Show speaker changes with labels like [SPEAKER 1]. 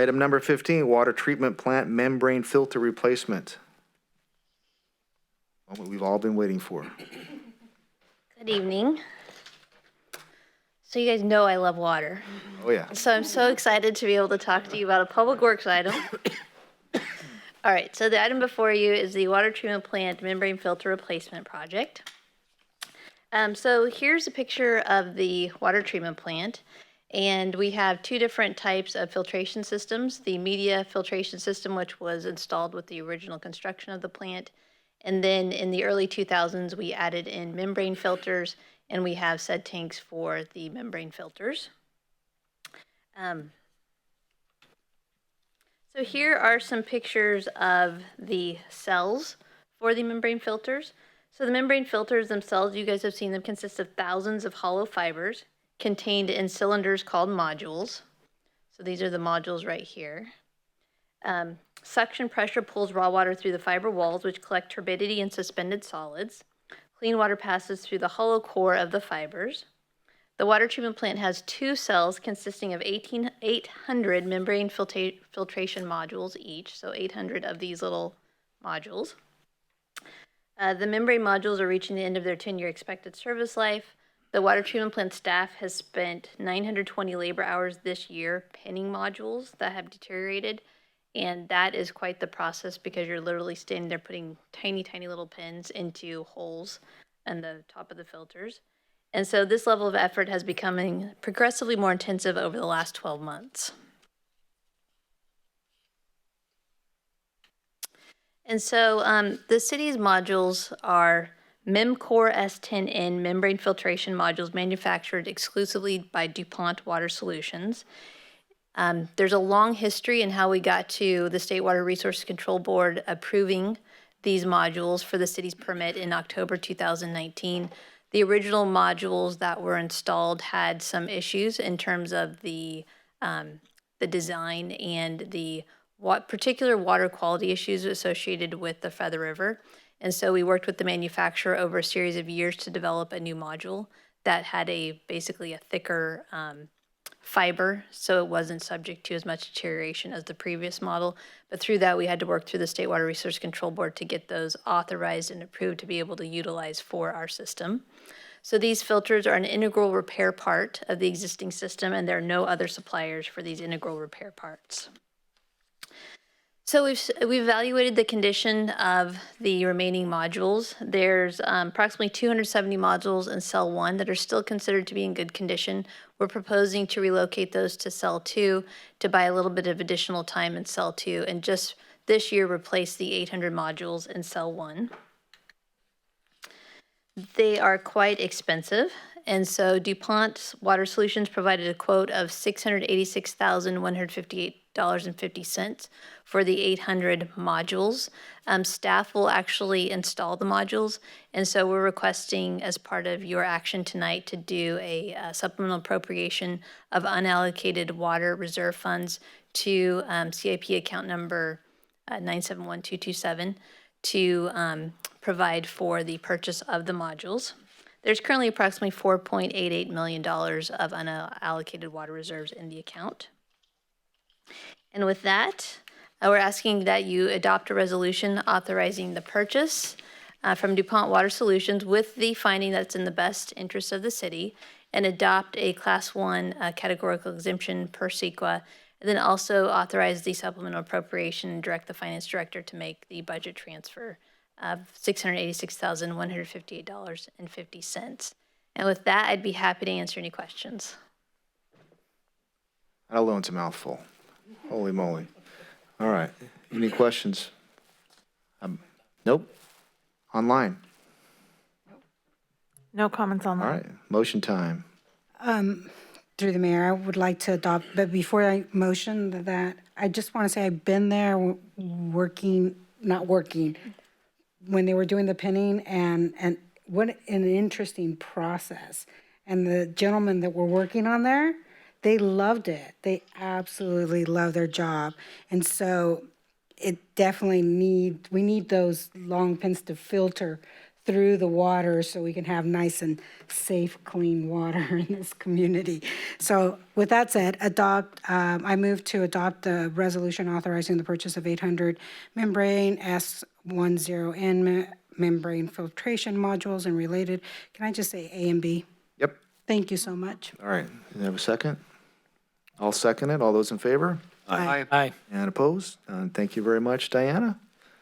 [SPEAKER 1] Item number 15, water treatment plant membrane filter replacement. Moment we've all been waiting for.
[SPEAKER 2] Good evening. So you guys know I love water.
[SPEAKER 1] Oh, yeah.
[SPEAKER 2] So I'm so excited to be able to talk to you about a public works item. All right, so the item before you is the water treatment plant membrane filter replacement project. So here's a picture of the water treatment plant. And we have two different types of filtration systems. The media filtration system, which was installed with the original construction of the plant. And then in the early 2000s, we added in membrane filters, and we have said tanks for the membrane filters. So here are some pictures of the cells for the membrane filters. So the membrane filters themselves, you guys have seen them, consist of thousands of hollow fibers contained in cylinders called modules. So these are the modules right here. Suction pressure pulls raw water through the fiber walls, which collect turbidity and suspended solids. Clean water passes through the hollow core of the fibers. The water treatment plant has two cells consisting of 800 membrane filtration modules each, so 800 of these little modules. The membrane modules are reaching the end of their 10-year expected service life. The water treatment plant staff has spent 920 labor hours this year pinning modules that have deteriorated. And that is quite the process because you're literally standing there putting tiny, tiny little pins into holes in the top of the filters. And so this level of effort has becoming progressively more intensive over the last 12 months. And so the city's modules are MEMCOR S10N membrane filtration modules manufactured exclusively by DuPont Water Solutions. There's a long history in how we got to the State Water Resources Control Board approving these modules for the city's permit in October 2019. The original modules that were installed had some issues in terms of the design and the particular water quality issues associated with the Feather River. And so we worked with the manufacturer over a series of years to develop a new module that had basically a thicker fiber, so it wasn't subject to as much deterioration as the previous model. But through that, we had to work through the State Water Resources Control Board to get those authorized and approved to be able to utilize for our system. So these filters are an integral repair part of the existing system, and there are no other suppliers for these integral repair parts. So we've evaluated the condition of the remaining modules. There's approximately 270 modules in cell 1 that are still considered to be in good condition. We're proposing to relocate those to cell 2 to buy a little bit of additional time in cell 2 and just this year replace the 800 modules in cell 1. They are quite expensive. And so DuPont Water Solutions provided a quote of $686,158.50 for the 800 modules. Staff will actually install the modules. And so we're requesting as part of your action tonight to do a supplemental appropriation of unallocated water reserve funds to CIP account number 971227 to provide for the purchase of the modules. There's currently approximately $4.88 million of unallocated water reserves in the account. And with that, we're asking that you adopt a resolution authorizing the purchase from DuPont Water Solutions with the finding that it's in the best interest of the city, and adopt a Class 1 categorical exemption per CEQA, and then also authorize the supplemental appropriation and direct the finance director to make the budget transfer of $686,158.50. And with that, I'd be happy to answer any questions.
[SPEAKER 1] That alone's a mouthful. Holy moly. All right. Any questions? Nope. Online?
[SPEAKER 3] No comments online.
[SPEAKER 1] All right. Motion time.
[SPEAKER 4] Through the mayor, I would like to adopt, but before I motion that, I just want to say I've been there not working, when they were doing the pinning, and what an interesting process. And the gentlemen that were working on there, they loved it. They absolutely love their job. And so it definitely we need those long pins to filter through the water so we can have nice and safe, clean water in this community. So with that said, I move to adopt the resolution authorizing the purchase of 800 membrane S10N membrane filtration modules and related. Can I just say A and B?
[SPEAKER 1] Yep.
[SPEAKER 4] Thank you so much.
[SPEAKER 1] All right. You have a second? I'll second it. All those in favor?
[SPEAKER 4] Aye.
[SPEAKER 3] Aye.
[SPEAKER 1] And opposed? Thank you very much, Diana.